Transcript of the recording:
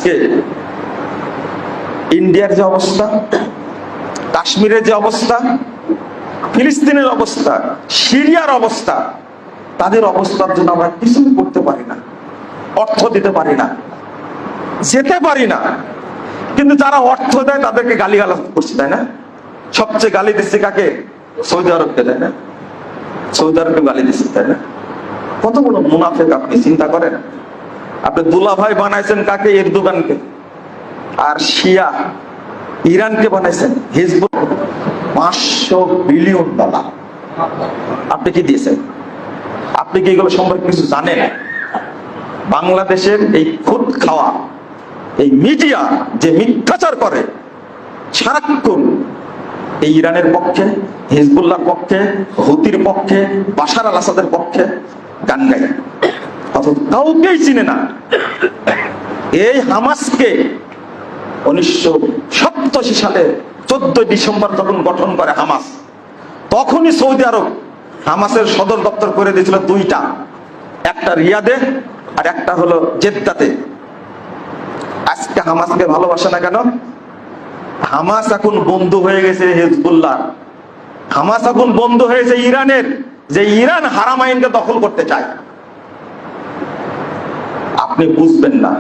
আজকে ইন্ডিয়ার যে অবস্থা, কাশ্মীরের যে অবস্থা, ফিলিস্তিনের অবস্থা, সিরিয়ার অবস্থা, তাদের অবস্থার জন্য আমরা কিছুই করতে পারি না, অর্থ দিতে পারি না, যেতে পারি না। কিন্তু যারা অর্থ দেয় তাদেরকে গালিগালাজ করছে, তাই না? সবচেয়ে গালি দিচ্ছে কাকে? সৌদি আরবকে, তাই না? সৌদি আরবকে গালি দিচ্ছে, তাই না? কত বড় মুনাফেক আপনি চিন্তা করেন। আপনি দুলাভাই বানাইছেন কাকে? এরদোগানকে। আর শিয়া ইরানকে বানাইছেন হিজবুল্লাহ। $500 বিলিয়ন আপনি কি দিয়েছেন? আপনি কি এগুলো সম্পর্কে কিছু জানেন? বাংলাদেশের এই খুদ খাওয়া এই মিডিয়া যে মিথ্যাচার করে, সারাক্ষণ এই ইরানের পক্ষে, হিজবুল্লাহর পক্ষে, হুতির পক্ষে, বাশার আল আসাদের পক্ষে গান গায়, অথচ কাউকেই চিনে না। এই হামাসকে 1987 সালে 14 ডিসেম্বর যখন গঠন করে হামাস, তখনই সৌদি আরব হামাসের সদর দপ্তর করে দিয়েছিল দুইটা, একটা রিয়াদে আর একটা হলো জেদ্দাতে। আজকে হামাসকে ভালোবাসে না কেন? হামাস এখন বন্ধু হয়ে গেছে হিজবুল্লাহ, হামাস এখন বন্ধু হয়েছে ইরানের, যে ইরান হারামাইনকে দখল করতে চায়। আপনি বুঝবেন না।